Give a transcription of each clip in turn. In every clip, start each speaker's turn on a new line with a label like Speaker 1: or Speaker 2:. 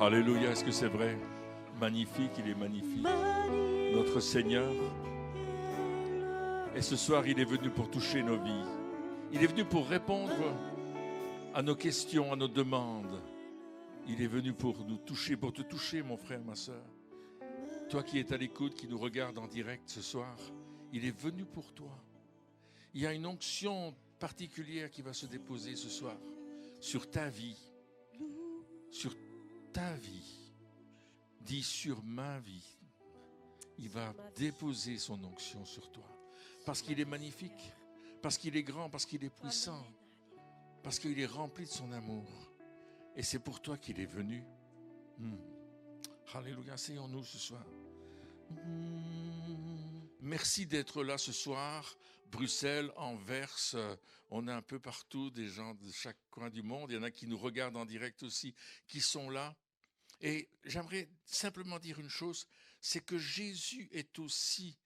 Speaker 1: Alléluia, est-ce que c'est vrai? Magnifique, il est magnifique. Notre Seigneur. Et ce soir, il est venu pour toucher nos vies. Il est venu pour répondre à nos questions, à nos demandes. Il est venu pour nous toucher, pour te toucher, mon frère, ma soeur. Toi qui es à l'écoute, qui nous regarde en direct ce soir, il est venu pour toi. Il y a une onction particulière qui va se déposer ce soir sur ta vie. Sur ta vie. Dis sur ma vie. Il va déposer son onction sur toi. Parce qu'il est magnifique, parce qu'il est grand, parce qu'il est puissant, parce qu'il est rempli de son amour. Et c'est pour toi qu'il est venu. Alléluia, asseyons-nous ce soir. Merci d'être là ce soir. Bruxelles, Anvers, on est un peu partout, des gens de chaque coin du monde. Il y en a qui nous regardent en direct aussi, qui sont là. Et j'aimerais simplement dire une chose, c'est que Jésus est aussi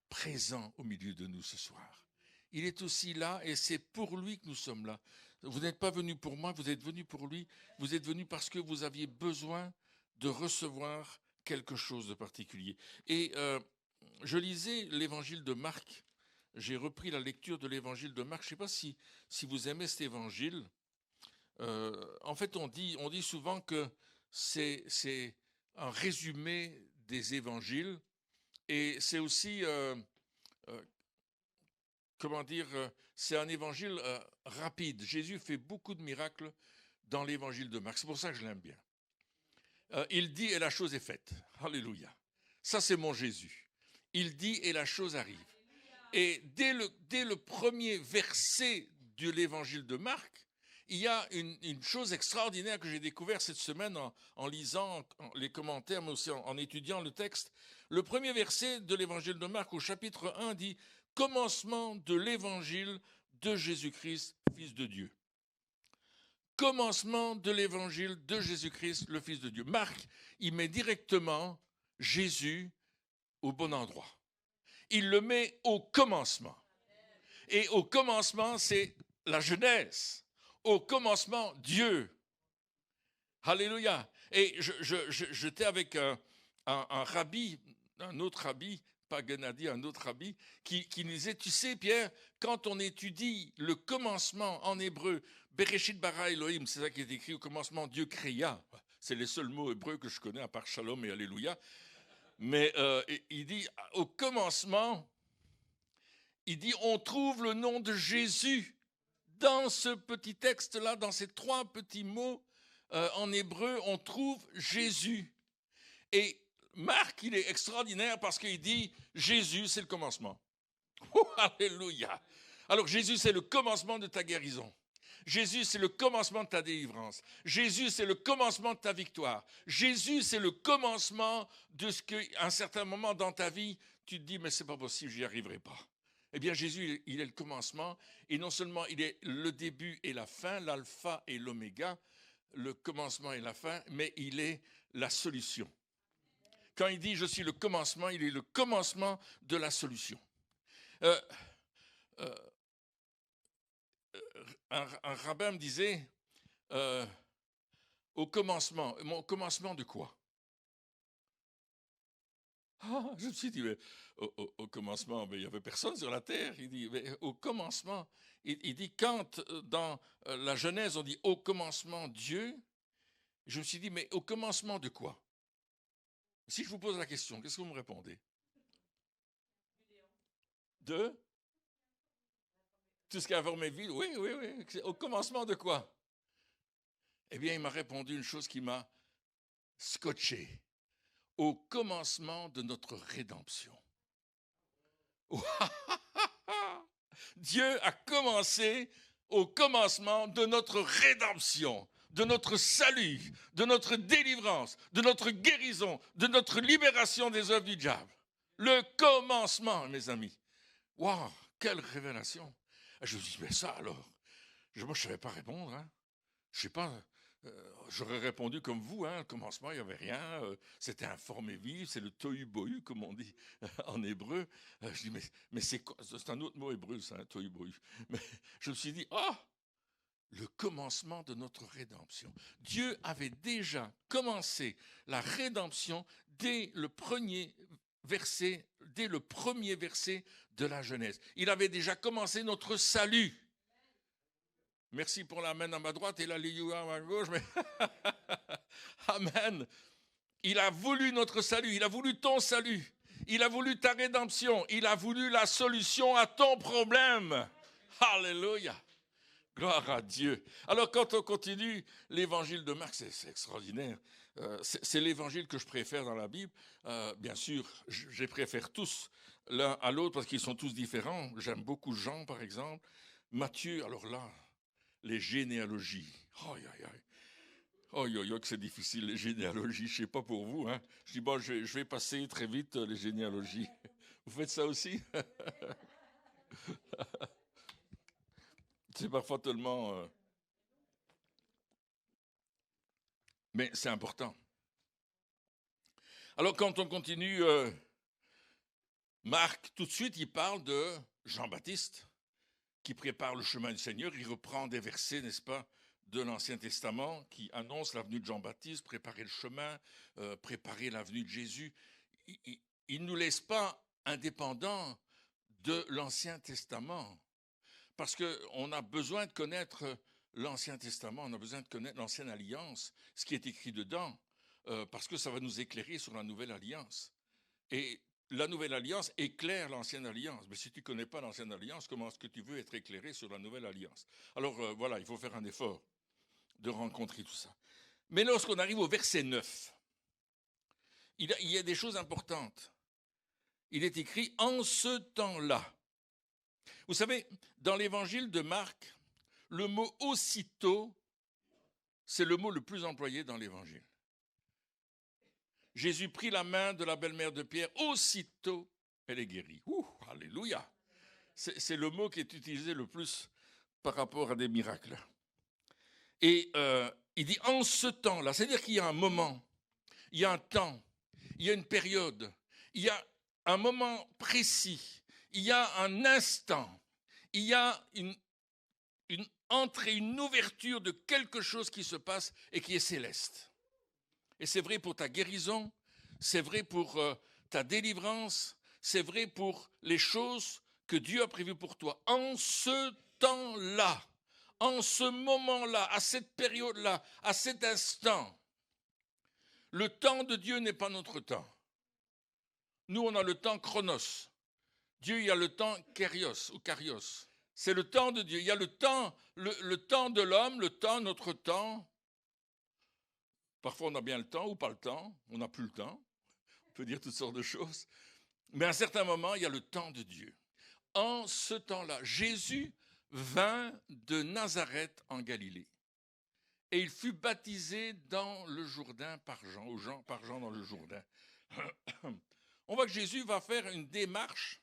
Speaker 1: présent au milieu de nous ce soir. Il est aussi là et c'est pour lui que nous sommes là. Vous n'êtes pas venus pour moi, vous êtes venus pour lui. Vous êtes venus parce que vous aviez besoin de recevoir quelque chose de particulier. Et je lisais l'évangile de Marc. J'ai repris la lecture de l'évangile de Marc. Je ne sais pas si vous aimez cet évangile. En fait, on dit souvent que c'est un résumé des évangiles et c'est aussi, c'est un évangile rapide. Jésus fait beaucoup de miracles dans l'évangile de Marc. C'est pour ça que je l'aime bien. Il dit et la chose est faite. Alléluia. Ça, c'est mon Jésus. Il dit et la chose arrive. Et dès le premier verset de l'évangile de Marc, il y a une chose extraordinaire que j'ai découvert cette semaine en lisant les commentaires, mais aussi en étudiant le texte. Le premier verset de l'évangile de Marc au chapitre 1 dit « Commencement de l'évangile de Jésus-Christ, Fils de Dieu ». Commencement de l'évangile de Jésus-Christ, le Fils de Dieu. Marc, il met directement Jésus au bon endroit. Il le met au commencement. Et au commencement, c'est la Genèse. Au commencement, Dieu. Alléluia. Et j'étais avec un rabbi, un autre rabbi, pas Gennady, un autre rabbi, qui nous disait, tu sais Pierre, quand on étudie le commencement en hébreu, Bereshit bara Elohim, c'est ça qui est écrit au commencement, Dieu créa. C'est les seuls mots hébreux que je connais, à part Shalom et Alléluia. Mais il dit, au commencement, il dit, on trouve le nom de Jésus dans ce petit texte-là, dans ces trois petits mots en hébreu, on trouve Jésus. Et Marc, il est extraordinaire parce qu'il dit, Jésus, c'est le commencement. Oh, alléluia. Alors Jésus, c'est le commencement de ta guérison. Jésus, c'est le commencement de ta délivrance. Jésus, c'est le commencement de ta victoire. Jésus, c'est le commencement de ce qu'à un certain moment dans ta vie, tu te dis, mais c'est pas possible, j'y arriverai pas. Eh bien, Jésus, il est le commencement, et non seulement il est le début et la fin, l'alpha et l'oméga, le commencement et la fin, mais il est la solution. Quand il dit « je suis le commencement », il est le commencement de la solution. Un rabbin me disait, au commencement de quoi? Je me suis dit, mais au commencement, mais il n'y avait personne sur la terre. Il dit, mais au commencement, il dit, quand dans la Genèse, on dit au commencement Dieu, je me suis dit, mais au commencement de quoi? Si je vous pose la question, qu'est-ce que vous me répondez? De tout ce qui a formé vie? Oui. Au commencement de quoi? Eh bien, il m'a répondu une chose qui m'a scotché. Au commencement de notre rédemption. Dieu a commencé au commencement de notre rédemption, de notre salut, de notre délivrance, de notre guérison, de notre libération des œuvres du diable. Le commencement, mes amis. Waouh, quelle révélation. Je me dis, mais ça alors, moi je ne savais pas répondre. Je ne sais pas, j'aurais répondu comme vous, au commencement il n'y avait rien, c'était informe et vif, c'est le tohu bohu comme on dit en hébreu. Je dis, mais c'est quoi? C'est un autre mot hébreu ça, tohu bohu. Mais je me suis dit, le commencement de notre rédemption. Dieu avait déjà commencé la rédemption dès le premier verset de la Genèse. Il avait déjà commencé notre salut. Merci pour l'amen à ma droite et l'alléluia à ma gauche. Mais amen. Il a voulu notre salut, il a voulu ton salut, il a voulu ta rédemption, il a voulu la solution à ton problème. Alléluia. Gloire à Dieu. Alors quand on continue l'évangile de Marc, c'est extraordinaire. C'est l'évangile que je préfère dans la Bible. Bien sûr, je les préfère tous l'un à l'autre parce qu'ils sont tous différents. J'aime beaucoup Jean, par exemple. Matthieu, alors là, les généalogies. Aïe, aïe, aïe. Oh, que c'est difficile, les généalogies. Je ne sais pas pour vous. Hein. Je dis, bon, je vais passer très vite les généalogies. Vous faites ça aussi? C'est parfois tellement... Mais c'est important. Alors, quand on continue, Marc, tout de suite, il parle de Jean-Baptiste, qui prépare le chemin du Seigneur. Il reprend des versets, n'est-ce pas, de l'Ancien Testament, qui annoncent la venue de Jean-Baptiste, préparer le chemin, préparer la venue de Jésus. Il ne nous laisse pas indépendants de l'Ancien Testament. Parce qu'on a besoin de connaître l'Ancien Testament, on a besoin de connaître l'Ancienne Alliance, ce qui est écrit dedans, parce que ça va nous éclairer sur la Nouvelle Alliance. Et la Nouvelle Alliance éclaire l'Ancienne Alliance. Mais si tu ne connais pas l'Ancienne Alliance, comment est-ce que tu veux être éclairé sur la Nouvelle Alliance? Alors voilà, il faut faire un effort de rencontrer tout ça. Mais lorsqu'on arrive au verset 9, il y a des choses importantes. Il est écrit « en ce temps-là ». Vous savez, dans l'évangile de Marc, le mot « aussitôt », c'est le mot le plus employé dans l'évangile. Jésus prit la main de la belle-mère de Pierre, aussitôt elle est guérie. Alléluia! C'est le mot qui est utilisé le plus par rapport à des miracles. Et il dit « en ce temps-là », c'est-à-dire qu'il y a un moment, il y a un temps, il y a une période, il y a un moment précis, il y a un instant, il y a une entrée, une ouverture de quelque chose qui se passe et qui est céleste. Et c'est vrai pour ta guérison, c'est vrai pour ta délivrance, c'est vrai pour les choses que Dieu a prévues pour toi. En ce temps-là, en ce moment-là, à cette période-là, à cet instant, le temps de Dieu n'est pas notre temps. Nous, on a le temps chronos. Dieu, il y a le temps kérios ou karios. C'est le temps de Dieu. Il y a le temps de l'homme, le temps, notre temps. Parfois, on a bien le temps ou pas le temps. On n'a plus le temps. On peut dire toutes sortes de choses. Mais à un certain moment, il y a le temps de Dieu. En ce temps-là, Jésus vint de Nazareth en Galilée. Et il fut baptisé dans le Jourdain par Jean dans le Jourdain. On voit que Jésus va faire une démarche.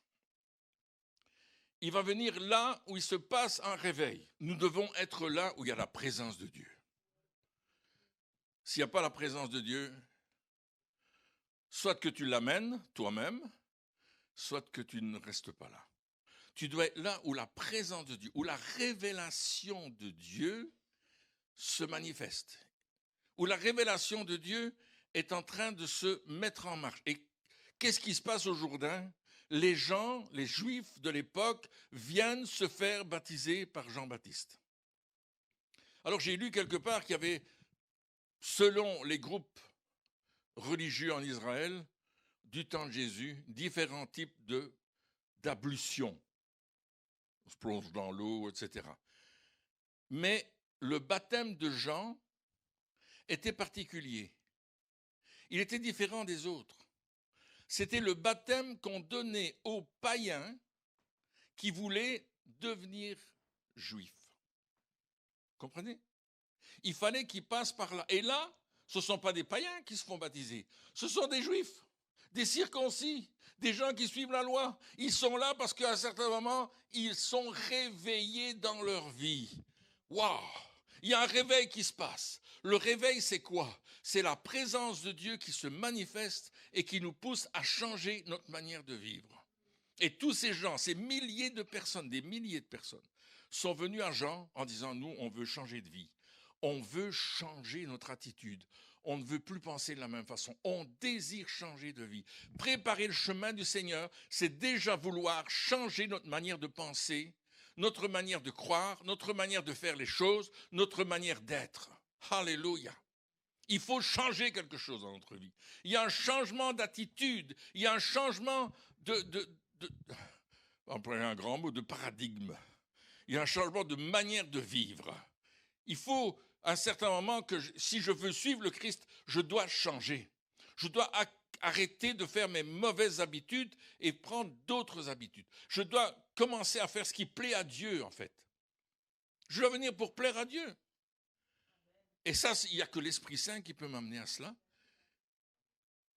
Speaker 1: Il va venir là où il se passe un réveil. Nous devons être là où il y a la présence de Dieu. S'il n'y a pas la présence de Dieu, soit que tu l'amènes toi-même, soit que tu ne restes pas là. Tu dois être là où la présence de Dieu, où la révélation de Dieu se manifeste, où la révélation de Dieu est en train de se mettre en marche. Et qu'est-ce qui se passe au Jourdain? Les gens, les Juifs de l'époque, viennent se faire baptiser par Jean-Baptiste. Alors j'ai lu quelque part qu'il y avait, selon les groupes religieux en Israël, du temps de Jésus, différents types d'ablutions. On se plonge dans l'eau, etc. Mais le baptême de Jean était particulier. Il était différent des autres. C'était le baptême qu'on donnait aux païens qui voulaient devenir juifs. Comprenez? Il fallait qu'ils passent par là. Et là, ce ne sont pas des païens qui se font baptiser. Ce sont des juifs, des circoncis, des gens qui suivent la loi. Ils sont là parce qu'à un certain moment, ils sont réveillés dans leur vie. Waouh! Il y a un réveil qui se passe. Le réveil, c'est quoi? C'est la présence de Dieu qui se manifeste et qui nous pousse à changer notre manière de vivre. Et tous ces gens, ces milliers de personnes, des milliers de personnes, sont venus à Jean en disant, nous, on veut changer de vie. On veut changer notre attitude. On ne veut plus penser de la même façon. On désire changer de vie. Préparer le chemin du Seigneur, c'est déjà vouloir changer notre manière de penser, notre manière de croire, notre manière de faire les choses, notre manière d'être. Alléluia. Il faut changer quelque chose dans notre vie. Il y a un changement d'attitude. Il y a un changement employer un grand mot, de paradigme. Il y a un changement de manière de vivre. Il faut, à un certain moment, que si je veux suivre le Christ, je dois changer. Je dois arrêter de faire mes mauvaises habitudes et prendre d'autres habitudes. Je dois commencer à faire ce qui plaît à Dieu, en fait. Je dois venir pour plaire à Dieu. Et ça, il n'y a que l'Esprit Saint qui peut m'amener à cela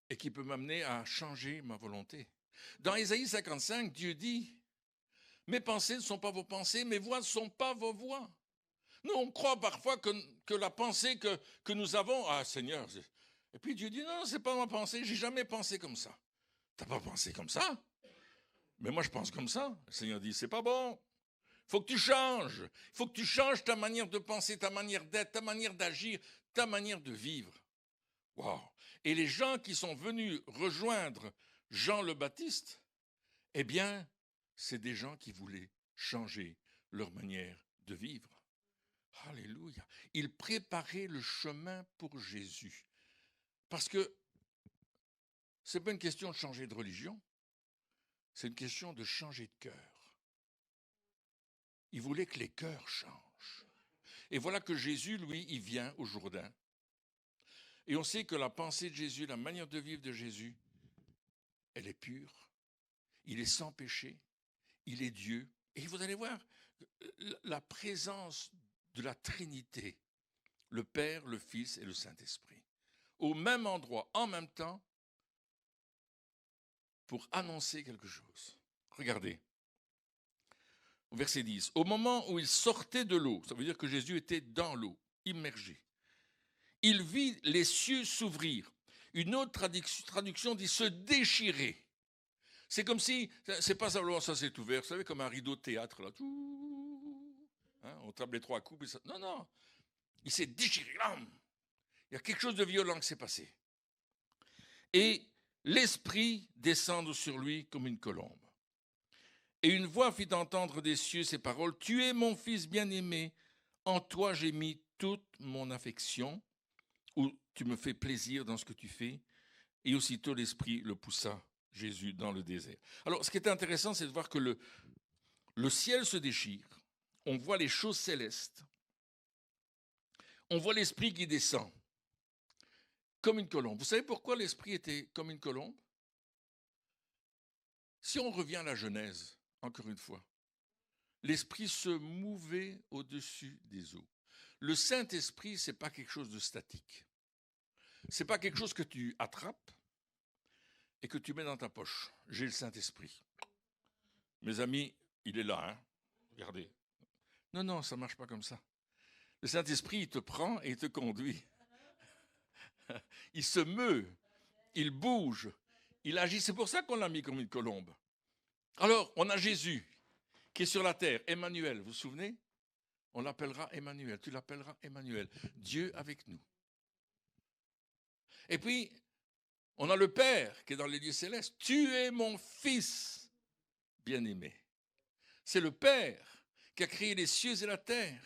Speaker 1: et qui peut m'amener à changer ma volonté. Dans Ésaïe 55, Dieu dit, « Mes pensées ne sont pas vos pensées, mes voix ne sont pas vos voix. » Nous, on croit parfois que la pensée que nous avons, ah Seigneur, et puis Dieu dit, non, ce n'est pas ma pensée, j'ai jamais pensé comme ça. Tu n'as pas pensé comme ça? Mais moi, je pense comme ça. Le Seigneur dit, c'est pas bon. Il faut que tu changes. Il faut que tu changes ta manière de penser, ta manière d'être, ta manière d'agir, ta manière de vivre. Wow. Et les gens qui sont venus rejoindre Jean le Baptiste, eh bien, c'est des gens qui voulaient changer leur manière de vivre. Alléluia. Ils préparaient le chemin pour Jésus. Parce que ce n'est pas une question de changer de religion, c'est une question de changer de cœur. Ils voulaient que les cœurs changent. Et voilà que Jésus, lui, il vient au Jourdain. Et on sait que la pensée de Jésus, la manière de vivre de Jésus, elle est pure. Il est sans péché. Il est Dieu. Et vous allez voir la présence de la Trinité, le Père, le Fils et le Saint-Esprit, au même endroit, en même temps, pour annoncer quelque chose. Regardez, au verset 10. Au moment où il sortait de l'eau, ça veut dire que Jésus était dans l'eau, immergé, il vit les cieux s'ouvrir. Une autre traduction dit se déchirer. C'est comme si, c'est pas simplement ça s'est ouvert, vous savez, comme un rideau de théâtre, là. Hein, on tape les trois coups. Ça, non, non. Il s'est déchiré. Il y a quelque chose de violent qui s'est passé. Et l'Esprit descend sur lui comme une colombe. Et une voix fit entendre des cieux ces paroles. Tu es mon fils bien-aimé. En toi j'ai mis toute mon affection. Ou tu me fais plaisir dans ce que tu fais. Et aussitôt l'Esprit le poussa, Jésus, dans le désert. Alors, ce qui est intéressant, c'est de voir que le ciel se déchire. On voit les choses célestes. On voit l'Esprit qui descend comme une colombe. Vous savez pourquoi l'Esprit était comme une colombe? Si on revient à la Genèse, encore une fois, l'Esprit se mouvait au-dessus des eaux. Le Saint-Esprit, ce n'est pas quelque chose de statique. Ce n'est pas quelque chose que tu attrapes et que tu mets dans ta poche. J'ai le Saint-Esprit. Mes amis, il est là, hein? Regardez. Non, non, ça ne marche pas comme ça. Le Saint-Esprit, il te prend et il te conduit. Il se meut, il bouge, il agit. C'est pour ça qu'on l'a mis comme une colombe. Alors, on a Jésus qui est sur la terre, Emmanuel, vous vous souvenez? On l'appellera Emmanuel, tu l'appelleras Emmanuel, Dieu avec nous. Et puis, on a le Père qui est dans les lieux célestes. Tu es mon fils bien-aimé. C'est le Père qui a créé les cieux et la terre.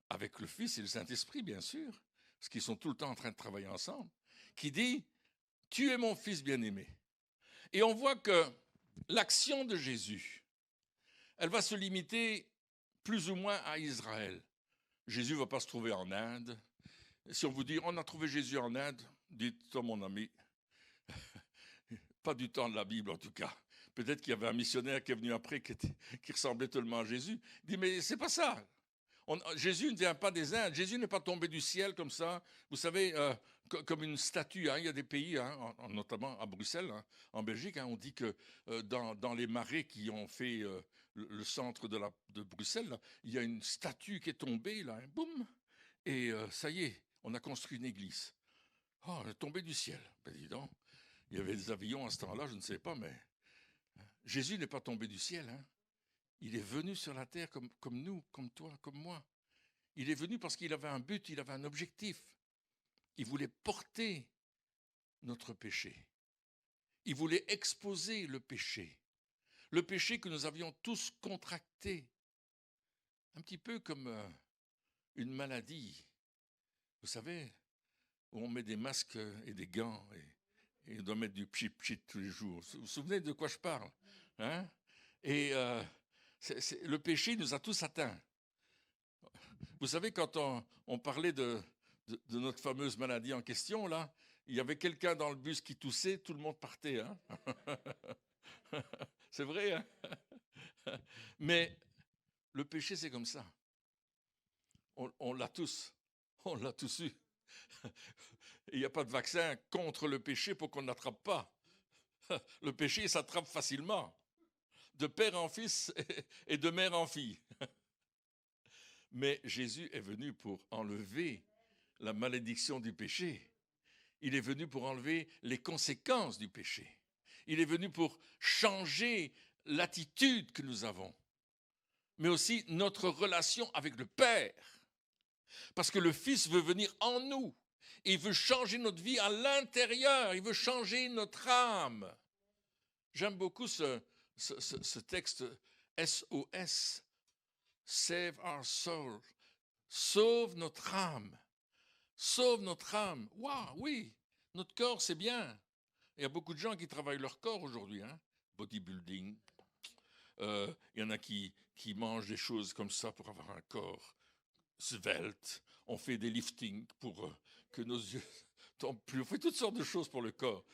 Speaker 1: Avec le Fils et le Saint-Esprit, bien sûr, parce qu'ils sont tout le temps en train de travailler ensemble, qui dit, tu es mon fils bien-aimé. Et on voit que l'action de Jésus, elle va se limiter plus ou moins à Israël. Jésus ne va pas se trouver en Inde. Si on vous dit, on a trouvé Jésus en Inde, dites-toi mon ami, pas du temps de la Bible en tout cas. Peut-être qu'il y avait un missionnaire qui est venu après qui ressemblait tellement à Jésus. Il dit, mais c'est pas ça. Jésus ne vient pas des Indes. Jésus n'est pas tombé du ciel comme ça. Vous savez, comme une statue. Hein. Il y a des pays, hein, notamment à Bruxelles, hein, en Belgique, hein, on dit que dans les marais qui ont fait le centre de Bruxelles, là, il y a une statue qui est tombée, là, hein, boum, et ça y est, on a construit une église. Oh, elle est tombée du ciel. Ben dis donc, il y avait des avions à ce temps-là, je ne sais pas, mais Jésus n'est pas tombé du ciel. Hein. il est venu sur la terre comme nous, comme toi, comme moi. Il est venu parce qu'il avait un but, il avait un objectif. Il voulait porter notre péché. Il voulait exposer le péché que nous avions tous contracté. Un petit peu comme une maladie. Vous savez, où on met des masques et des gants et on doit mettre du pchit-pchit tous les jours. Vous vous souvenez de quoi je parle, hein? Et le péché nous a tous atteints. Vous savez, quand on parlait de notre fameuse maladie en question, là, il y avait quelqu'un dans le bus qui toussait, tout le monde partait. Hein. C'est vrai, hein. Mais le péché, c'est comme ça. On l'a tous. On l'a tous eu. Il n'y a pas de vaccin contre le péché pour qu'on ne l'attrape pas. Le péché s'attrape facilement, de père en fils et de mère en fille. Mais Jésus est venu pour enlever la malédiction du péché. Il est venu pour enlever les conséquences du péché. Il est venu pour changer l'attitude que nous avons, mais aussi notre relation avec le Père. Parce que le Fils veut venir en nous. Il veut changer notre vie à l'intérieur. Il veut changer notre âme. J'aime beaucoup ce texte SOS. Save our soul. Sauve notre âme. Sauve notre âme. Waouh, oui, notre corps, c'est bien. Il y a beaucoup de gens qui travaillent leur corps aujourd'hui. Hein? Bodybuilding. Il y en a qui mangent des choses comme ça pour avoir un corps svelte. On fait des liftings pour que nos yeux tombent plus. On fait toutes sortes de choses pour le corps.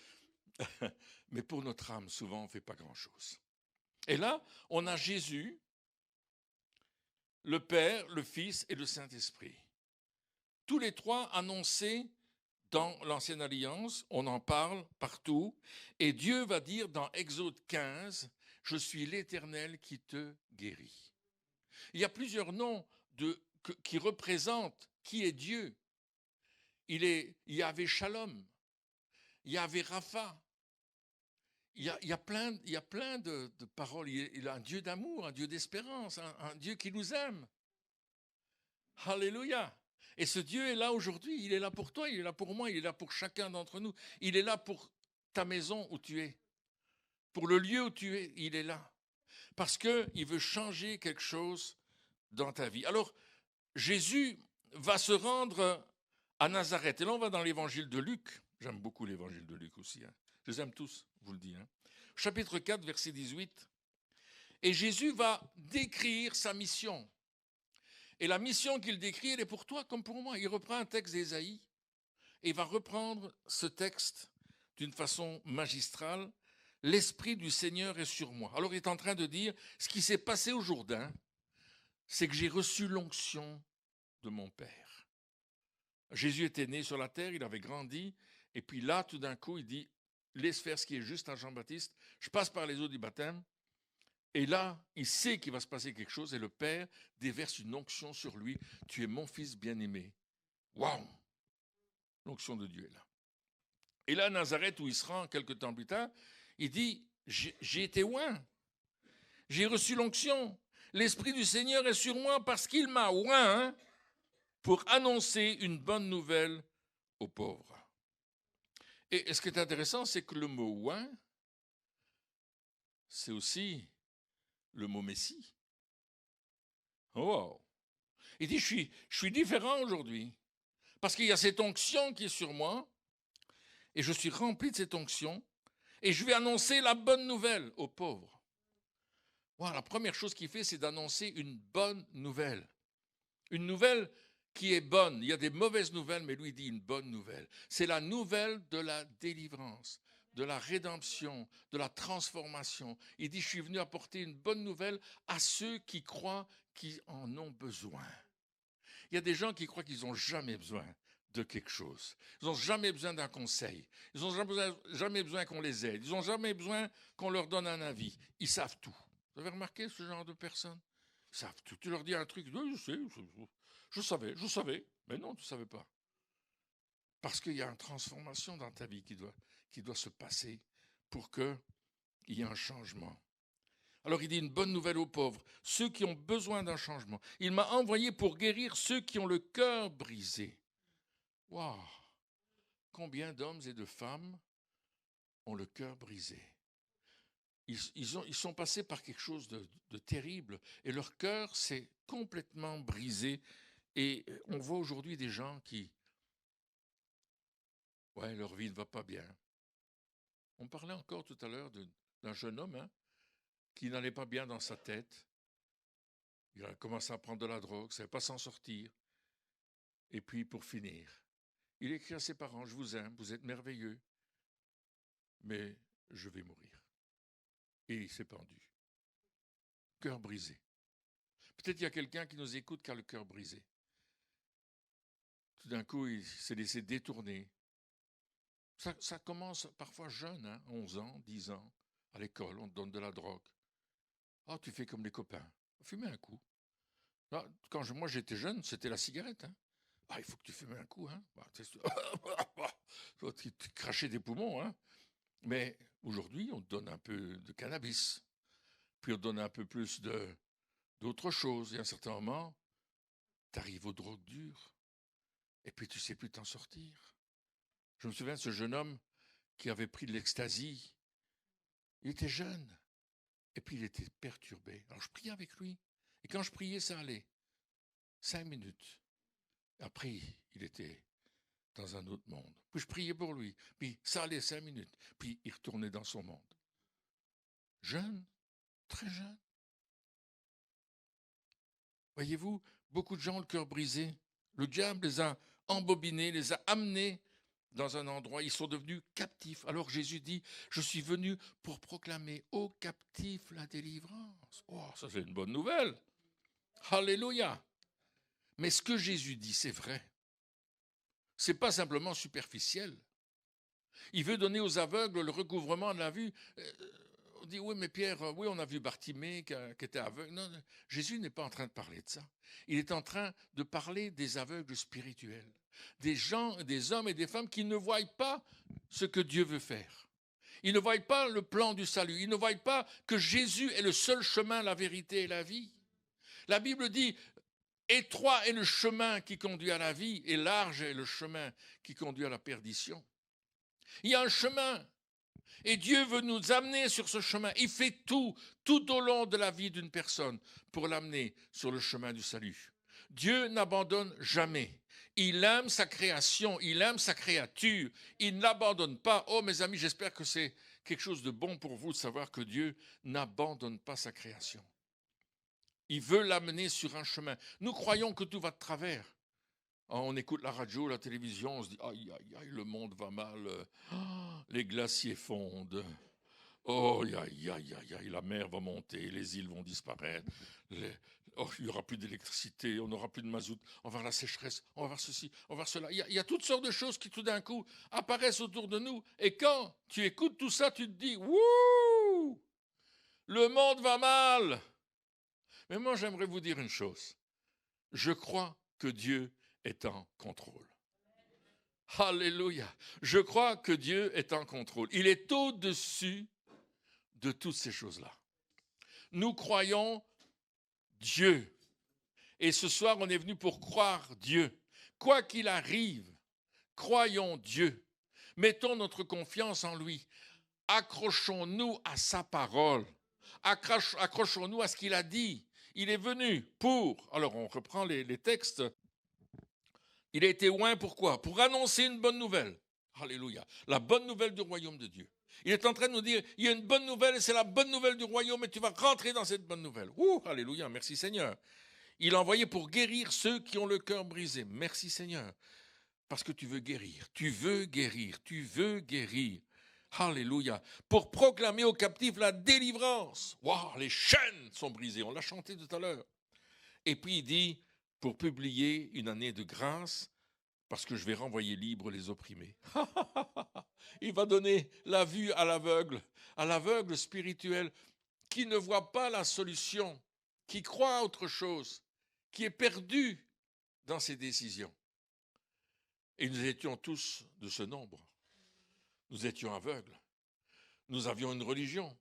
Speaker 1: Mais pour notre âme, souvent, on ne fait pas grand-chose. Et là, on a Jésus, le Père, le Fils et le Saint-Esprit. Tous les trois annoncés dans l'Ancienne Alliance, on en parle partout. Et Dieu va dire dans Exode 15, « Je suis l'Éternel qui te guérit ». Il y a plusieurs noms qui représentent qui est Dieu. Il est Yahvé Shalom, Yahvé Rapha. Il y a plein de paroles. Il a un Dieu d'amour, un Dieu d'espérance, un Dieu qui nous aime. Alléluia. Et ce Dieu est là aujourd'hui. Il est là pour toi, il est là pour moi, il est là pour chacun d'entre nous. Il est là pour ta maison où tu es. Pour le lieu où tu es, il est là. Parce qu'il veut changer quelque chose dans ta vie. Alors, Jésus va se rendre à Nazareth. Et là, on va dans l'évangile de Luc. J'aime beaucoup l'évangile de Luc aussi. Hein. Je les aime tous, je vous le dis. Hein. Chapitre 4, verset 18. Et Jésus va décrire sa mission. Et la mission qu'il décrit, elle est pour toi comme pour moi. Il reprend un texte d'Ésaïe et il va reprendre ce texte d'une façon magistrale. L'Esprit du Seigneur est sur moi. Alors il est en train de dire, ce qui s'est passé au Jourdain, c'est que j'ai reçu l'onction de mon Père. Jésus était né sur la terre, il avait grandi, et puis là, tout d'un coup, il dit, laisse faire ce qui est juste à Jean-Baptiste, je passe par les eaux du baptême, et là, il sait qu'il va se passer quelque chose, et le Père déverse une onction sur lui, tu es mon fils bien-aimé. Waouh! L'onction de Dieu est là. Et là, à Nazareth, où il se rend quelque temps plus tard, il dit, j'ai été oint, j'ai reçu l'onction, l'Esprit du Seigneur est sur moi parce qu'il m'a oint pour annoncer une bonne nouvelle aux pauvres. Et ce qui est intéressant, c'est que le mot oint, c'est aussi le mot Messie. Oh! Il dit, je suis différent aujourd'hui parce qu'il y a cette onction qui est sur moi et je suis rempli de cette onction et je vais annoncer la bonne nouvelle aux pauvres. Voilà, la première chose qu'il fait, c'est d'annoncer une bonne nouvelle. Une nouvelle qui est bonne. Il y a des mauvaises nouvelles, mais lui dit une bonne nouvelle. C'est la nouvelle de la délivrance, de la rédemption, de la transformation. Il dit, je suis venu apporter une bonne nouvelle à ceux qui croient qu'ils en ont besoin. Il y a des gens qui croient qu'ils n'ont jamais besoin de quelque chose. Ils n'ont jamais besoin d'un conseil. Ils n'ont jamais besoin qu'on les aide. Ils n'ont jamais besoin qu'on leur donne un avis. Ils savent tout. Vous avez remarqué ce genre de personnes? Ils savent tout. Tu leur dis un truc, je savais. Mais non, tu ne savais pas. Parce qu'il y a une transformation dans ta vie qui doit se passer pour qu'il y ait un changement. Alors il dit une bonne nouvelle aux pauvres, ceux qui ont besoin d'un changement. Il m'a envoyé pour guérir ceux qui ont le cœur brisé. Waouh! Combien d'hommes et de femmes ont le cœur brisé? Ils sont passés par quelque chose de terrible et leur cœur s'est complètement brisé. Et on voit aujourd'hui des gens qui, ouais, leur vie ne va pas bien. On parlait encore tout à l'heure d'un jeune homme qui n'allait pas bien dans sa tête. Il a commencé à prendre de la drogue, ne savait pas s'en sortir. Et puis, pour finir, il écrit à ses parents, je vous aime, vous êtes merveilleux, mais je vais mourir. Et il s'est pendu. Cœur brisé. Peut-être il y a quelqu'un qui nous écoute qui a le cœur brisé. Tout d'un coup, il s'est laissé détourner. Ça commence parfois jeune, 11 ans, 10 ans, à l'école, on te donne de la drogue. Ah, tu fais comme les copains, fumer un coup. Là, quand moi j'étais jeune, c'était la cigarette. Ah, il faut que tu fumes un coup. Tu crachais des poumons. Mais aujourd'hui, on te donne un peu de cannabis. Puis on te donne un peu plus d'autres choses. Et à un certain moment, tu arrives aux drogues dures. Et puis tu ne sais plus t'en sortir. Je me souviens de ce jeune homme qui avait pris de l'ecstasy. Il était jeune. Et puis il était perturbé. Alors je priais avec lui. Et quand je priais, ça allait. 5 minutes. Après, il était dans un autre monde. Puis je priais pour lui. Puis ça allait 5 minutes. Puis il retournait dans son monde. Jeune, très jeune. Voyez-vous, beaucoup de gens ont le cœur brisé. Le diable les a embobinés, les a amenés dans un endroit. Ils sont devenus captifs. Alors Jésus dit, je suis venu pour proclamer aux captifs la délivrance. Oh, ça c'est une bonne nouvelle. Alléluia. Mais ce que Jésus dit, c'est vrai. Ce n'est pas simplement superficiel. Il veut donner aux aveugles le recouvrement de la vue. On dit, oui, mais Pierre, oui, on a vu Bartimée qui était aveugle. Non, Jésus n'est pas en train de parler de ça. Il est en train de parler des aveugles spirituels. Des gens, des hommes et des femmes qui ne voient pas ce que Dieu veut faire. Ils ne voient pas le plan du salut. Ils ne voient pas que Jésus est le seul chemin, la vérité et la vie. La Bible dit, étroit est le chemin qui conduit à la vie et large est le chemin qui conduit à la perdition. Il y a un chemin et Dieu veut nous amener sur ce chemin. Il fait tout au long de la vie d'une personne pour l'amener sur le chemin du salut. Dieu n'abandonne jamais. Il aime sa création, il aime sa créature. Il n'abandonne pas. Oh mes amis, j'espère que c'est quelque chose de bon pour vous de savoir que Dieu n'abandonne pas sa création. Il veut l'amener sur un chemin. Nous croyons que tout va de travers. On écoute la radio, la télévision, on se dit aïe, aïe, aïe, le monde va mal, les glaciers fondent, oh, aïe, aïe, aïe, aïe, la mer va monter, les îles vont disparaître, il n'y aura plus d'électricité, on n'aura plus de mazout, on va voir la sécheresse, on va voir ceci, on va voir cela. Il y a toutes sortes de choses qui tout d'un coup apparaissent autour de nous. Et quand tu écoutes tout ça, tu te dis wouh, le monde va mal. Mais moi, j'aimerais vous dire une chose. Je crois que Dieu est en contrôle. Alléluia. Je crois que Dieu est en contrôle. Il est au-dessus de toutes ces choses-là. Nous croyons Dieu. Et ce soir, on est venu pour croire Dieu. Quoi qu'il arrive, croyons Dieu. Mettons notre confiance en lui. Accrochons-nous à sa parole. Accrochons-nous à ce qu'il a dit. Il est venu pour, alors on reprend les textes, il a été oint pourquoi? Pour annoncer une bonne nouvelle. Alléluia. La bonne nouvelle du royaume de Dieu. Il est en train de nous dire, il y a une bonne nouvelle et c'est la bonne nouvelle du royaume et tu vas rentrer dans cette bonne nouvelle. Alléluia, merci Seigneur. Il a envoyé pour guérir ceux qui ont le cœur brisé. Merci Seigneur. Parce que tu veux guérir, tu veux guérir, tu veux guérir. Alléluia. Pour proclamer aux captifs la délivrance. Waouh, les chaînes sont brisées. On l'a chanté tout à l'heure. Et puis il dit, pour publier une année de grâce, parce que je vais renvoyer libres les opprimés. Il va donner la vue à l'aveugle spirituel, qui ne voit pas la solution, qui croit à autre chose, qui est perdu dans ses décisions. Et nous étions tous de ce nombre. Nous étions aveugles. Nous avions une religion.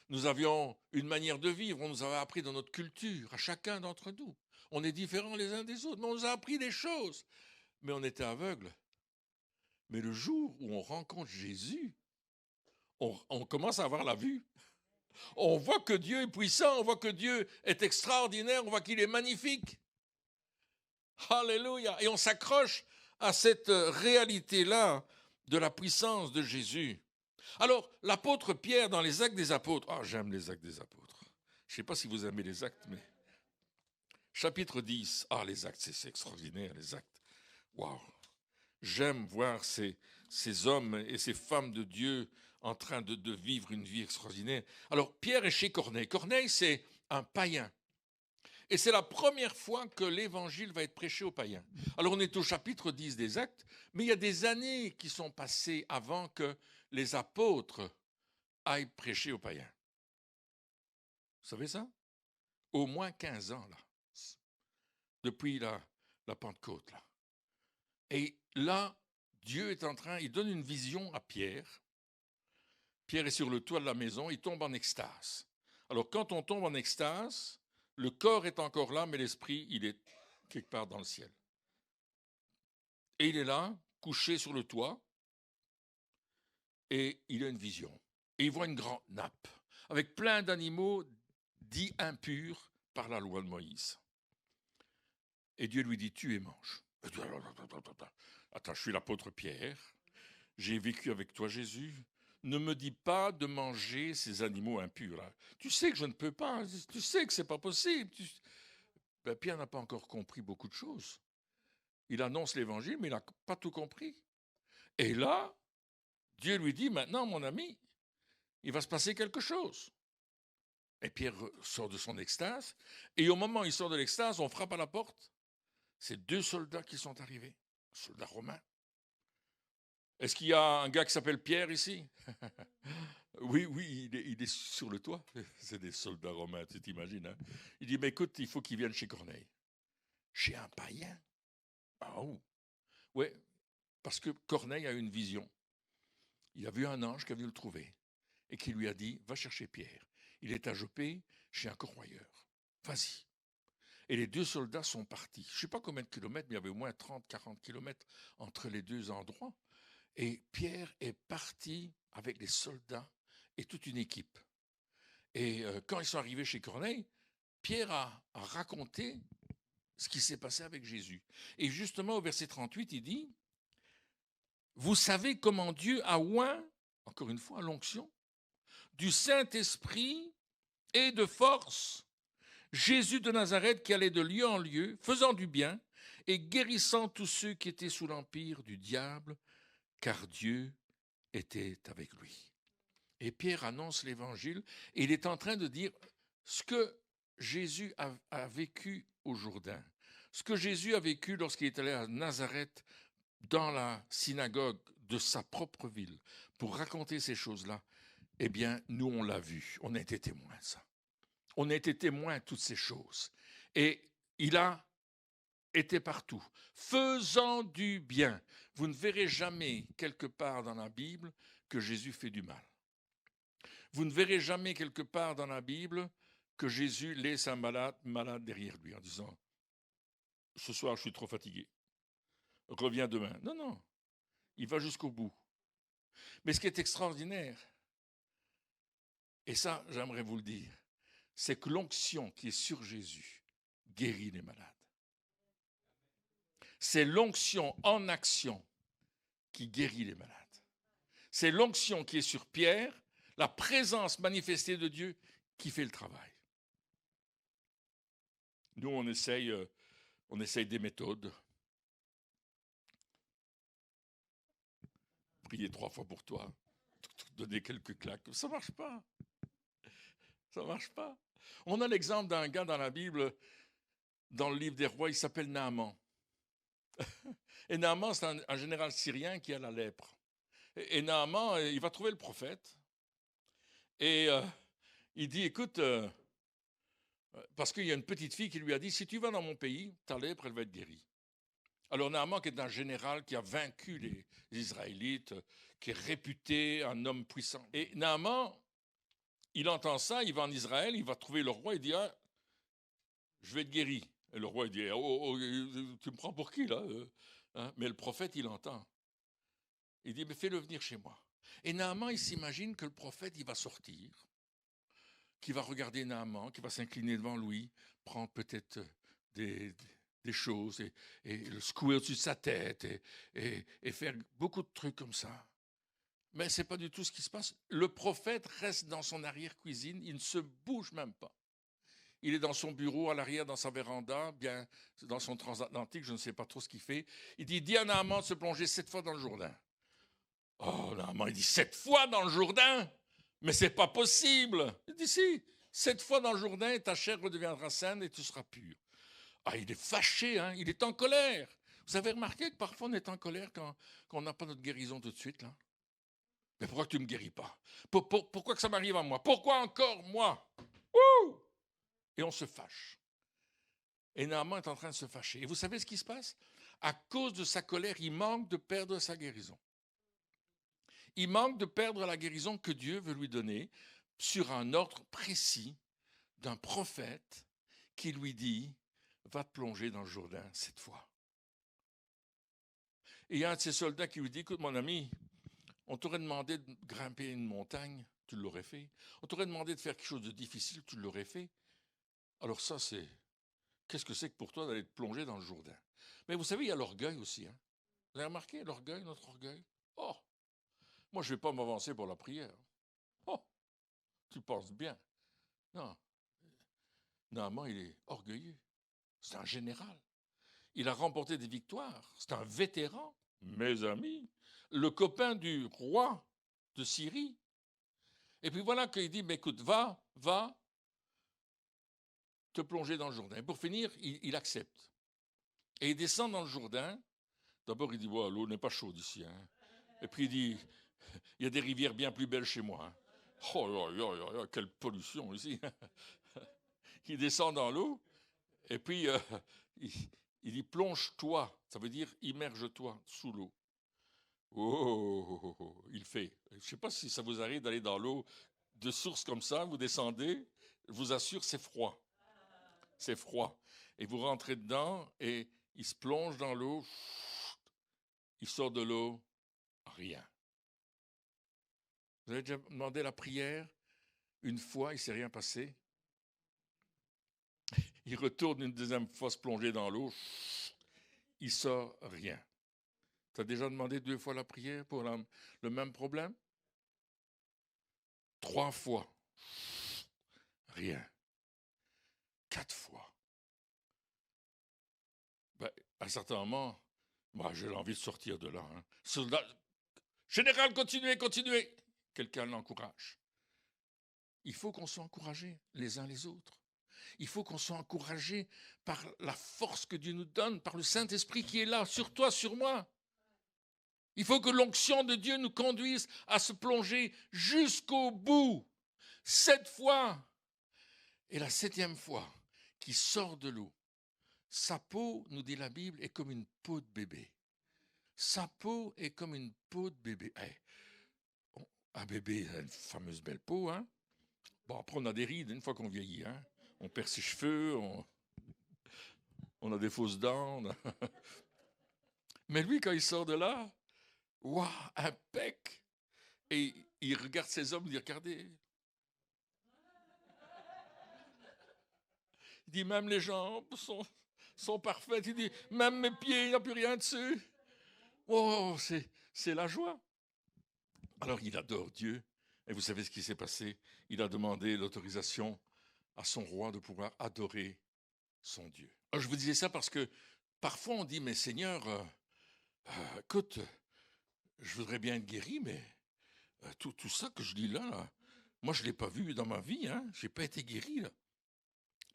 Speaker 1: Nous avions une manière de vivre, on nous avait appris dans notre culture, à chacun d'entre nous. On est différents les uns des autres, mais on nous a appris des choses. Mais on était aveugles. Mais le jour où on rencontre Jésus, on commence à avoir la vue. On voit que Dieu est puissant, on voit que Dieu est extraordinaire, on voit qu'il est magnifique. Alléluia. Et on s'accroche à cette réalité-là de la puissance de Jésus. Alors, l'apôtre Pierre, dans les Actes des Apôtres, j'aime les Actes des Apôtres. Je ne sais pas si vous aimez les Actes, mais chapitre 10, les Actes, c'est extraordinaire, les Actes. Waouh! J'aime voir ces hommes et ces femmes de Dieu en train de vivre une vie extraordinaire. Alors, Pierre est chez Corneille. Corneille, c'est un païen. Et c'est la première fois que l'évangile va être prêché aux païens. Alors, on est au chapitre 10 des Actes, mais il y a des années qui sont passées avant que les apôtres aillent prêcher aux païens. Vous savez ça? Au moins 15 ans, là. Depuis la Pentecôte, là. Et là, Dieu est en train, il donne une vision à Pierre. Pierre est sur le toit de la maison, il tombe en extase. Alors, quand on tombe en extase, le corps est encore là, mais l'esprit, il est quelque part dans le ciel. Et il est là, couché sur le toit, et il a une vision. Et il voit une grande nappe, avec plein d'animaux dits impurs par la loi de Moïse. Et Dieu lui dit, tue et mange. Attends, je suis l'apôtre Pierre, j'ai vécu avec toi Jésus, ne me dis pas de manger ces animaux impurs. Là. Tu sais que je ne peux pas, tu sais que ce n'est pas possible. Pierre n'a pas encore compris beaucoup de choses. Il annonce l'évangile, mais il n'a pas tout compris. Et là, Dieu lui dit, maintenant, mon ami, il va se passer quelque chose. Et Pierre sort de son extase, et au moment où il sort de l'extase, on frappe à la porte. C'est 2 soldats qui sont arrivés, soldats romains. Est-ce qu'il y a un gars qui s'appelle Pierre ici? Oui, il est sur le toit. C'est des soldats romains, tu t'imagines. Hein? Il dit, mais écoute, il faut qu'ils viennent chez Corneille. Chez un païen? Oui, parce que Corneille a eu une vision. Il a vu un ange qui a vu le trouver et qui lui a dit, va chercher Pierre. Il est à Jopé chez un corroyeur. Vas-y. Et les 2 soldats sont partis. Je ne sais pas combien de kilomètres, mais il y avait au moins 30-40 kilomètres entre les 2 endroits. Et Pierre est parti avec les soldats et toute une équipe. Et quand ils sont arrivés chez Corneille, Pierre a raconté ce qui s'est passé avec Jésus. Et justement, au verset 38, il dit, « Vous savez comment Dieu a oint, encore une fois, l'onction, du Saint-Esprit et de force, Jésus de Nazareth qui allait de lieu en lieu, faisant du bien et guérissant tous ceux qui étaient sous l'empire du diable, car Dieu était avec lui. » Et Pierre annonce l'évangile et il est en train de dire ce que Jésus a vécu au Jourdain, ce que Jésus a vécu lorsqu'il est allé à Nazareth dans la synagogue de sa propre ville pour raconter ces choses-là. Eh bien, nous, on l'a vu, on a été témoins de ça. On a été témoins de toutes ces choses. Et il a été partout, faisant du bien. Vous ne verrez jamais quelque part dans la Bible que Jésus fait du mal. Vous ne verrez jamais quelque part dans la Bible que Jésus laisse un malade derrière lui en disant « Ce soir, je suis trop fatigué. Reviens demain. » Non, non. Il va jusqu'au bout. Mais ce qui est extraordinaire, et ça, j'aimerais vous le dire, c'est que l'onction qui est sur Jésus guérit les malades. C'est l'onction en action qui guérit les malades. C'est l'onction qui est sur Pierre, la présence manifestée de Dieu qui fait le travail. Nous, on essaye des méthodes. Prier 3 fois pour toi, donner quelques claques. Ça ne marche pas. Ça ne marche pas. On a l'exemple d'un gars dans la Bible, dans le livre des rois, il s'appelle Naaman. Et Naaman, c'est un général syrien qui a la lèpre. Et Naaman, il va trouver le prophète. Et il dit, écoute, parce qu'il y a une petite fille qui lui a dit, si tu vas dans mon pays, ta lèpre, elle va être guérie. Alors Naaman, qui est un général qui a vaincu les Israélites, qui est réputé un homme puissant. Et Naaman, il entend ça, il va en Israël, il va trouver le roi, il dit, ah, je vais être guéri. Et le roi, il dit, tu me prends pour qui, là hein? Mais le prophète, il entend. Il dit, mais fais-le venir chez moi. Et Naaman, il s'imagine que le prophète, il va sortir, qu'il va regarder Naaman, qu'il va s'incliner devant lui, prendre peut-être des choses et le secouer au-dessus de sa tête et faire beaucoup de trucs comme ça. Mais ce n'est pas du tout ce qui se passe. Le prophète reste dans son arrière-cuisine, il ne se bouge même pas. Il est dans son bureau, à l'arrière, dans sa véranda, bien dans son transatlantique, je ne sais pas trop ce qu'il fait. Il dit, dis à Naaman de se plonger 7 fois dans le Jourdain. Oh, Naaman, il dit, 7 fois dans le Jourdain? Mais c'est pas possible. Il dit, si, 7 fois dans le Jourdain, et ta chair redeviendra saine et tu seras pur. Ah, il est fâché, hein, il est en colère. Vous avez remarqué que parfois on est en colère quand on n'a pas notre guérison tout de suite, là? Mais pourquoi tu ne me guéris pas? Pourquoi que ça m'arrive à moi? Pourquoi encore moi? Ouh! Et on se fâche. Et Naaman est en train de se fâcher. Et vous savez ce qui se passe? À cause de sa colère, il manque de perdre sa guérison. Il manque de perdre la guérison que Dieu veut lui donner sur un ordre précis d'un prophète qui lui dit « Va te plonger dans le Jourdain cette fois ». Et il y a un de ses soldats qui lui dit « Écoute mon ami, on t'aurait demandé de grimper une montagne, tu l'aurais fait. On t'aurait demandé de faire quelque chose de difficile, tu l'aurais fait. Alors ça, c'est... Qu'est-ce que c'est que pour toi d'aller te plonger dans le Jourdain? » Mais vous savez, il y a l'orgueil aussi. Hein. Vous avez remarqué l'orgueil, notre orgueil? Oh, moi, je ne vais pas m'avancer pour la prière. Oh, tu penses bien. Non. Naaman, il est orgueilleux. C'est un général. Il a remporté des victoires. C'est un vétéran. Mes amis, le copain du roi de Syrie. Et puis voilà qu'il dit, mais écoute, va te plonger dans le Jourdain. Et pour finir, il accepte. Et il descend dans le Jourdain. D'abord, il dit, ouais, l'eau n'est pas chaude ici. Hein. Et puis il dit, il y a des rivières bien plus belles chez moi. Hein. Oh là, quelle pollution ici. Il descend dans l'eau. Et puis, il dit, plonge-toi. Ça veut dire, immerge-toi sous l'eau. Oh, il fait. Je ne sais pas si ça vous arrive d'aller dans l'eau de source comme ça, vous descendez, je vous assure, c'est froid. C'est froid. Et vous rentrez dedans et il se plonge dans l'eau, il sort de l'eau, rien. Vous avez déjà demandé la prière? Une fois, il ne s'est rien passé. Il retourne une deuxième fois se plonger dans l'eau, il sort rien. Tu as déjà demandé 2 fois la prière pour le même problème? 3 fois, rien. 4 fois. Ben, à un certain moment, moi, j'ai envie de sortir de là. Hein. Soldat, général, continuez. Quelqu'un l'encourage. Il faut qu'on soit encouragés les uns les autres. Il faut qu'on soit encouragés par la force que Dieu nous donne, par le Saint-Esprit qui est là, sur toi, sur moi. Il faut que l'onction de Dieu nous conduise à se plonger jusqu'au bout. 7 fois. Et la 7e fois, qui sort de l'eau, sa peau, nous dit la Bible, est comme une peau de bébé. Sa peau est comme une peau de bébé. Hey, un bébé a une fameuse belle peau. Hein? Bon, après, on a des rides une fois qu'on vieillit. Hein? On perd ses cheveux, on a des fausses dents. Mais lui, quand il sort de là, waouh, impec. Et il regarde ses hommes, il dit, regardez. Il dit, même les jambes sont parfaites. Il dit, même mes pieds, il n'y a plus rien dessus. Oh, c'est la joie. Alors il adore Dieu. Et vous savez ce qui s'est passé? Il a demandé l'autorisation à son roi de pouvoir adorer son Dieu. Alors, je vous disais ça parce que parfois on dit, mais Seigneur, écoute, je voudrais bien être guéri, mais tout ça que je lis là, moi je ne l'ai pas vu dans ma vie, hein, je n'ai pas été guéri. Là.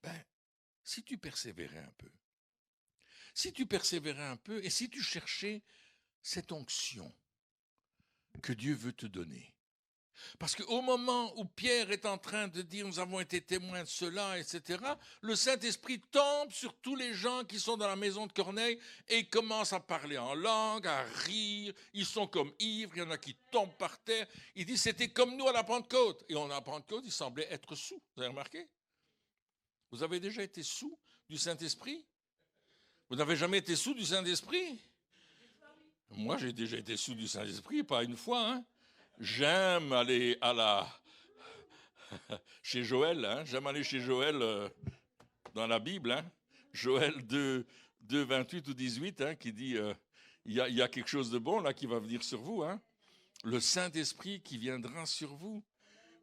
Speaker 1: Ben, si tu persévérais un peu, et si tu cherchais cette onction que Dieu veut te donner, Parce qu'au moment où Pierre est en train de dire « nous avons été témoins de cela », etc., le Saint-Esprit tombe sur tous les gens qui sont dans la maison de Corneille et ils commencent à parler en langue, à rire, ils sont comme ivres, il y en a qui tombent par terre. Il dit « c'était comme nous à la Pentecôte ». Et on à la Pentecôte, ils semblaient être sous. Vous avez remarqué? Vous avez déjà été sous du Saint-Esprit? Vous n'avez jamais été sous du Saint-Esprit? Moi, j'ai déjà été sous du Saint-Esprit, pas une fois, hein. J'aime aller chez Joël, hein. J'aime aller chez Joël dans la Bible, hein. Joël 2, 28 ou 18, hein, qui dit il y a quelque chose de bon là qui va venir sur vous, hein. Le Saint-Esprit qui viendra sur vous.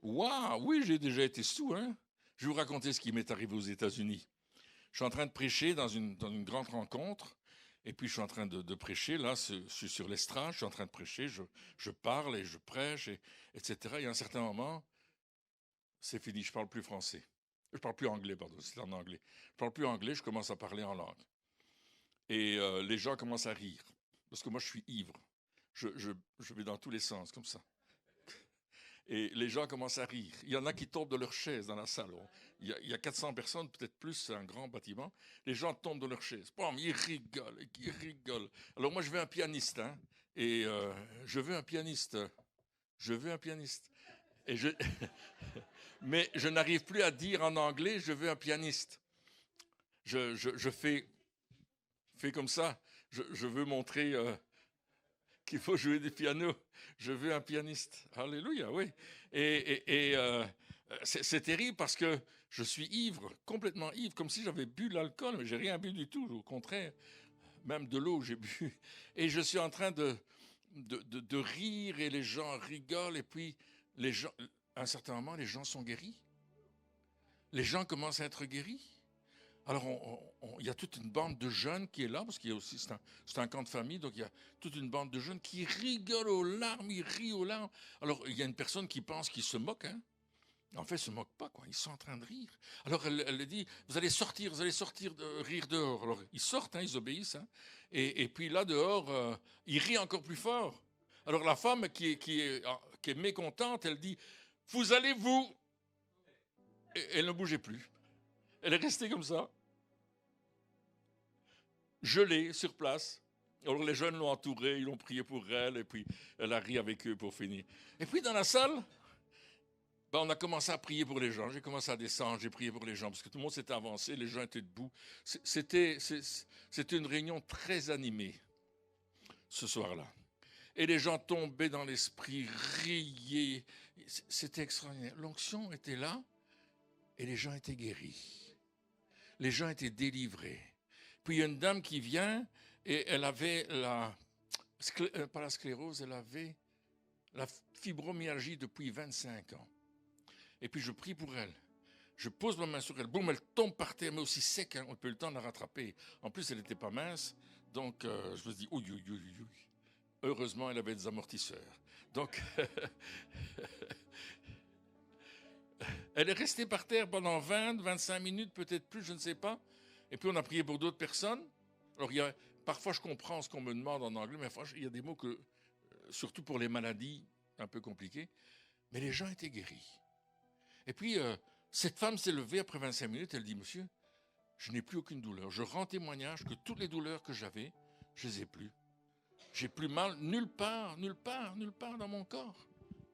Speaker 1: Waouh, oui, j'ai déjà été sous, hein. Je vais vous raconter ce qui m'est arrivé aux États-Unis. Je suis en train de prêcher dans une grande rencontre. Et puis, je suis en train de prêcher, là, je suis sur l'estrade, je suis en train de prêcher, je parle et je prêche, etc. Et à un certain moment, c'est fini, je ne parle plus français. Je ne parle plus anglais, pardon, c'est en anglais. Je ne parle plus anglais, je commence à parler en langue. Et les gens commencent à rire, parce que moi, je suis ivre. Je vais dans tous les sens, comme ça. Et les gens commencent à rire. Il y en a qui tombent de leur chaise dans la salle. Il y a 400 personnes, peut-être plus, c'est un grand bâtiment. Les gens tombent de leur chaise. Bon, ils rigolent. Alors moi, je veux un pianiste. Hein, et je veux un pianiste. Et mais je n'arrive plus à dire en anglais, je veux un pianiste. Je fais comme ça. Je veux montrer qu'il faut jouer du piano. Je veux un pianiste. Alléluia, oui. Et c'est terrible parce que je suis ivre, complètement ivre, comme si j'avais bu de l'alcool, mais j'ai rien bu du tout. Au contraire, même de l'eau, j'ai bu. Et je suis en train de rire et les gens rigolent. Et puis, les gens, à un certain moment, les gens sont guéris. Les gens commencent à être guéris. Alors, il y a toute une bande de jeunes qui est là, parce qu'il y a aussi, c'est un camp de famille, donc il y a toute une bande de jeunes qui rigolent aux larmes, ils rient aux larmes. Alors, il y a une personne qui pense qu'ils se moquent, hein. En fait, ils ne se moquent pas, quoi. Ils sont en train de rire. Alors, elle dit, vous allez sortir, rire dehors. Alors, ils sortent, hein, ils obéissent. Hein. Et puis là, dehors, ils rient encore plus fort. Alors, la femme qui est mécontente, elle dit, vous allez vous... Et elle ne bougeait plus. Elle est restée comme ça, gelée sur place. Alors les jeunes l'ont entourée, ils l'ont prié pour elle, et puis elle a ri avec eux pour finir. Et puis dans la salle, on a commencé à prier pour les gens. J'ai commencé à descendre, j'ai prié pour les gens, parce que tout le monde s'était avancé, les gens étaient debout. C'était une réunion très animée, ce soir-là. Et les gens tombaient dans l'esprit, riaient. C'était extraordinaire. L'onction était là, et les gens étaient guéris. Les gens étaient délivrés. Puis il y a une dame qui vient et elle avait pas la sclérose, elle avait la fibromyalgie depuis 25 ans. Et puis je prie pour elle. Je pose ma main sur elle. Boum, elle tombe par terre, mais aussi sec, hein, on n'a pas eu le temps de la rattraper. En plus, elle n'était pas mince. Donc je me dis, ouïe. Heureusement, elle avait des amortisseurs. Donc, elle est restée par terre pendant 20, 25 minutes, peut-être plus, je ne sais pas. Et puis on a prié pour d'autres personnes. Alors parfois je comprends ce qu'on me demande en anglais, mais il y a des mots que, surtout pour les maladies un peu compliquées, mais les gens étaient guéris. Et puis cette femme s'est levée après 25 minutes, elle dit, monsieur, je n'ai plus aucune douleur. Je rends témoignage que toutes les douleurs que j'avais, je les ai plus. J'ai plus mal nulle part dans mon corps.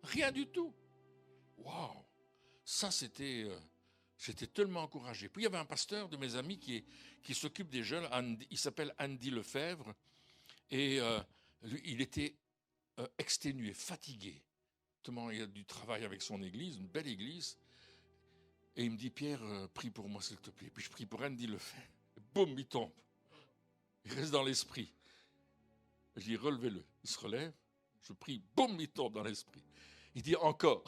Speaker 1: Rien du tout. Waouh! Ça, j'étais tellement encouragé. Puis il y avait un pasteur de mes amis qui s'occupe des jeunes, il s'appelle Andy Lefebvre, et lui, il était exténué, fatigué. Tellement il a du travail avec son église, une belle église. Et il me dit, Pierre, prie pour moi s'il te plaît. Puis je prie pour Andy Lefebvre. Et boum, il tombe. Il reste dans l'esprit. Je dis, relevez-le. Il se relève. Je prie, boum, il tombe dans l'esprit. Il dit encore.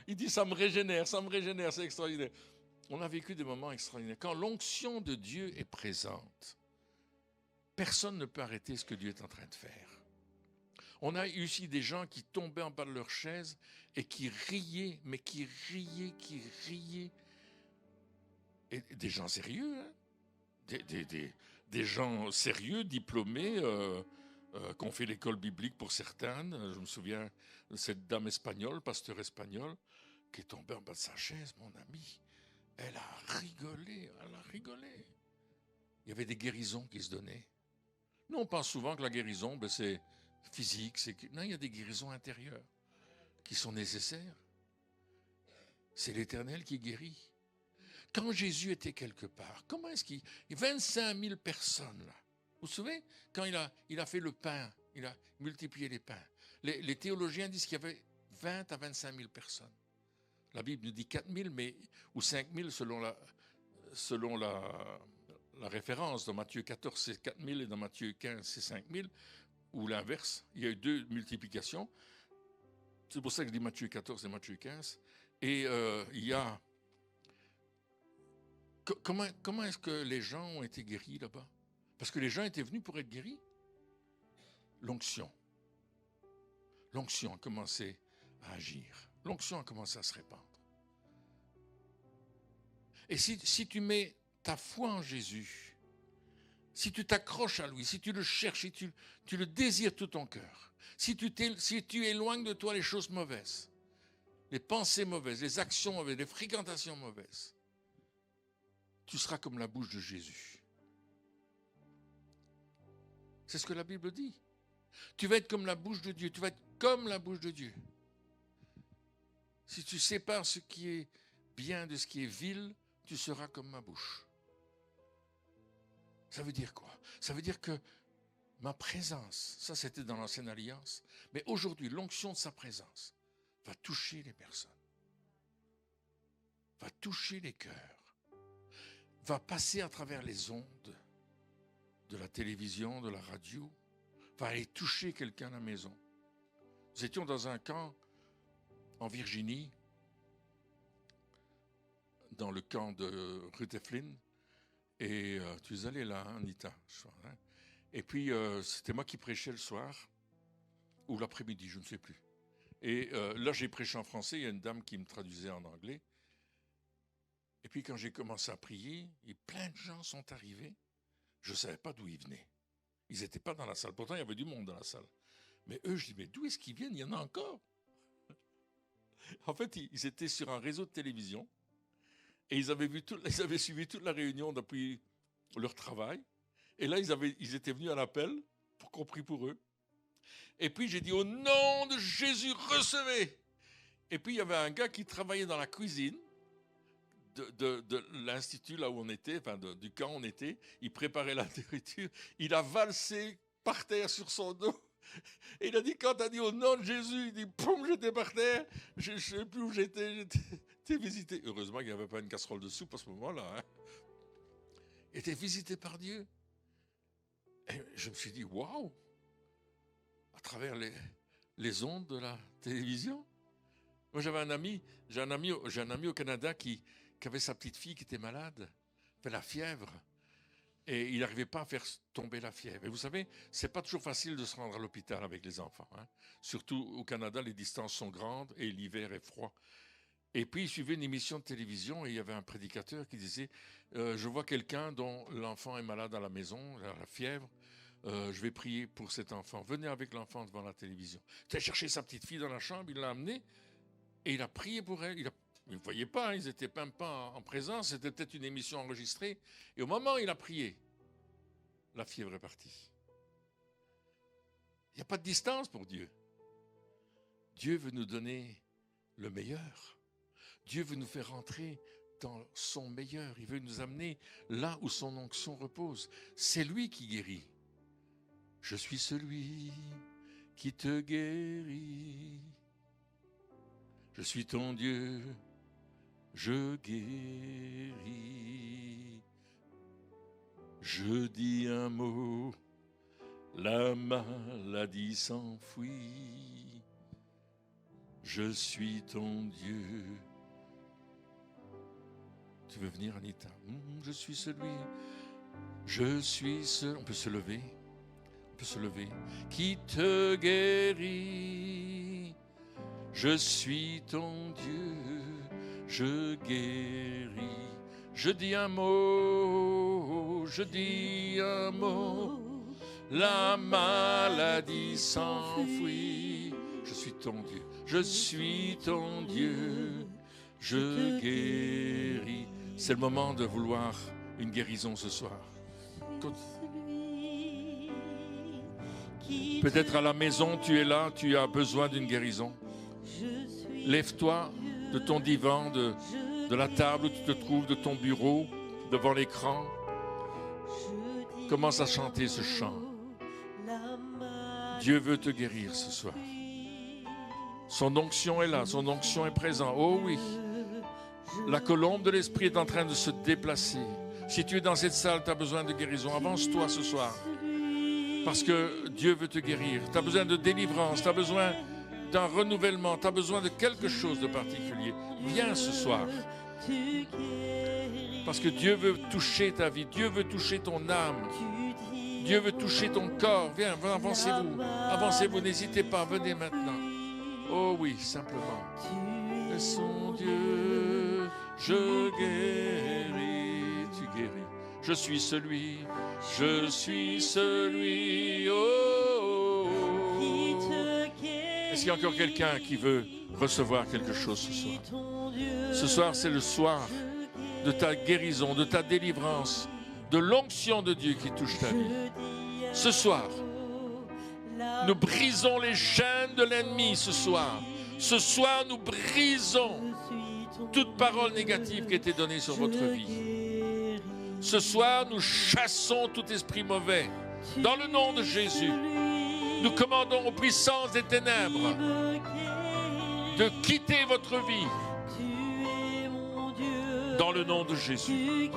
Speaker 1: Il dit, ça me régénère, c'est extraordinaire. On a vécu des moments extraordinaires. Quand l'onction de Dieu est présente, personne ne peut arrêter ce que Dieu est en train de faire. On a eu ici des gens qui tombaient en bas de leur chaise et qui riaient, mais qui riaient. Et des gens sérieux, hein? Des gens sérieux, diplômés, qu'on fait l'école biblique pour certaines. Je me souviens de cette dame espagnole, pasteur espagnol, qui est tombée en bas de sa chaise, mon ami. Elle a rigolé, elle a rigolé. Il y avait des guérisons qui se donnaient. Nous, on pense souvent que la guérison, c'est physique. Non, il y a des guérisons intérieures qui sont nécessaires. C'est l'Éternel qui guérit. Quand Jésus était quelque part, comment est-ce qu'il... 25 000 personnes, là. Vous vous souvenez? Quand il a fait le pain, il a multiplié les pains. Les théologiens disent qu'il y avait 20 à 25 000 personnes. La Bible nous dit 4 000, ou 5 000 selon la référence. Dans Matthieu 14, c'est 4 000 et dans Matthieu 15, c'est 5 000. Ou l'inverse. Il y a eu 2 multiplications. C'est pour ça que je dis Matthieu 14 et Matthieu 15. Et il y a... Comment est-ce que les gens ont été guéris là-bas? Parce que les gens étaient venus pour être guéris. L'onction. L'onction a commencé à agir. L'onction a commencé à se répandre. Et si tu mets ta foi en Jésus, si tu t'accroches à lui, si tu le cherches, si tu le désires tout ton cœur, si tu éloignes de toi les choses mauvaises, les pensées mauvaises, les actions mauvaises, les fréquentations mauvaises, tu seras comme la bouche de Jésus. C'est ce que la Bible dit. Tu vas être comme la bouche de Dieu. Tu vas être comme la bouche de Dieu. Si tu sépares ce qui est bien de ce qui est vil, tu seras comme ma bouche. Ça veut dire quoi? Ça veut dire que ma présence, ça c'était dans l'ancienne alliance, mais aujourd'hui, l'onction de sa présence va toucher les personnes, va toucher les cœurs, va passer à travers les ondes de la télévision, de la radio, va aller toucher quelqu'un à la maison. Nous étions dans un camp en Virginie, dans le camp de Rutherford, et tu es allé là, Anita, je crois, hein? Et puis c'était moi qui prêchais le soir, ou l'après-midi, je ne sais plus. Et là, j'ai prêché en français, il y a une dame qui me traduisait en anglais. Et puis quand j'ai commencé à prier, et plein de gens sont arrivés, je ne savais pas d'où ils venaient. Ils n'étaient pas dans la salle, pourtant il y avait du monde dans la salle. Mais eux, je dis, mais d'où est-ce qu'ils viennent? Il y en a encore. En fait, ils étaient sur un réseau de télévision, et ils avaient suivi toute la réunion depuis leur travail. Et là, ils étaient venus à l'appel pour qu'on prie pour eux. Et puis, j'ai dit, au nom de Jésus, recevez. Et puis, il y avait un gars qui travaillait dans la cuisine de l'institut, là où on était, enfin, du camp où on était. Il préparait la nourriture. Il a valsé par terre sur son dos. Et il a dit, quand tu as dit au nom de Jésus, il dit, poum, j'étais par terre. Je ne sais plus où j'étais visité. Heureusement qu'il n'y avait pas une casserole de soupe à ce moment-là. Hein. Il était visité par Dieu. Et je me suis dit, waouh, à travers les ondes de la télévision. Moi, j'ai un ami au Canada qui avait sa petite fille qui était malade, fait la fièvre, et il n'arrivait pas à faire tomber la fièvre. Et vous savez, c'est pas toujours facile de se rendre à l'hôpital avec les enfants. Hein. Surtout au Canada, les distances sont grandes et l'hiver est froid. Et puis, il suivait une émission de télévision et il y avait un prédicateur qui disait je vois quelqu'un dont l'enfant est malade à la maison, la fièvre. Je vais prier pour cet enfant. Venez avec l'enfant devant la télévision. Il a cherché sa petite fille dans la chambre, il l'a amenée et il a prié pour elle. Vous ne voyez pas, hein, ils n'étaient même pas en présence, c'était peut-être une émission enregistrée. Et au moment où il a prié, la fièvre est partie. Il n'y a pas de distance pour Dieu. Dieu veut nous donner le meilleur. Dieu veut nous faire rentrer dans son meilleur. Il veut nous amener là où son onction repose. C'est lui qui guérit. Je suis celui qui te guérit. Je suis ton Dieu, je guéris. Je dis un mot, la maladie s'enfuit. Je suis ton Dieu. Tu veux venir, Anita? Je suis celui. On peut se lever. On peut se lever. Qui te guérit. Je suis ton Dieu. Je guéris. Je dis un mot. la maladie s'enfuit. Je suis ton Dieu, je suis ton Dieu, je guéris. C'est le moment de vouloir une guérison ce soir. Peut-être à la maison, tu es là, tu as besoin d'une guérison. Lève-toi de ton divan, de la table où tu te trouves, de ton bureau, devant l'écran. Commence à chanter ce chant. Dieu veut te guérir ce soir. Son onction est là, son onction est présente. Oh oui, la colombe de l'Esprit est en train de se déplacer. Si tu es dans cette salle, tu as besoin de guérison, avance-toi ce soir. Parce que Dieu veut te guérir. Tu as besoin de délivrance, tu as besoin d'un renouvellement, tu as besoin de quelque chose de particulier. Viens ce soir. Parce que Dieu veut toucher ta vie, Dieu veut toucher ton âme, Dieu veut toucher ton corps. Viens, avancez-vous, avancez-vous, n'hésitez pas, venez maintenant. Oh oui, simplement. Tu es son Dieu, je guéris, tu guéris. Je suis celui, oh. Est-ce qu'il y a encore quelqu'un qui veut recevoir quelque chose ce soir? Ce soir, c'est le soir de ta guérison, de ta délivrance, de l'onction de Dieu qui touche ta vie. Ce soir, nous brisons les chaînes de l'ennemi ce soir. Ce soir, nous brisons toute parole négative qui a été donnée sur votre vie. Ce soir, nous chassons tout esprit mauvais. Dans le nom de Jésus, nous commandons aux puissances des ténèbres de quitter votre vie. Dans le nom de Jésus.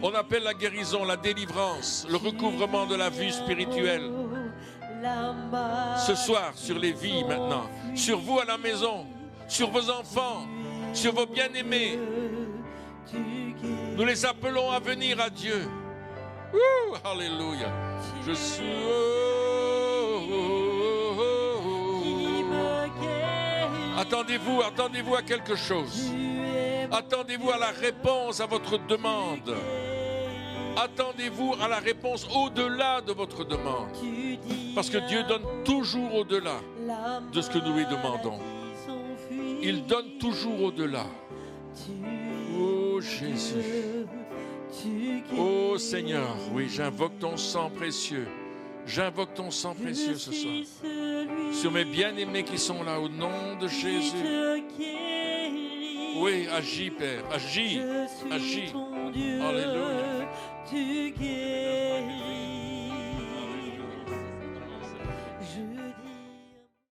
Speaker 1: On appelle la guérison, la délivrance, le recouvrement de la vue spirituelle. Ce soir, sur les vies maintenant, sur vous à la maison, sur vos enfants, sur vos bien-aimés, nous les appelons à venir à Dieu. Alléluia. Je suis... Attendez-vous à quelque chose. Attendez-vous à la réponse à votre demande. Attendez-vous à la réponse au-delà de votre demande. Parce que Dieu donne toujours au-delà de ce que nous lui demandons. Il donne toujours au-delà. Oh Jésus. Oh Seigneur, oui, j'invoque ton sang précieux. J'invoque ton sang précieux ce soir. Sur mes bien-aimés qui sont là, au nom de Jésus. Oui, agis, Père, agis, agis. Alléluia.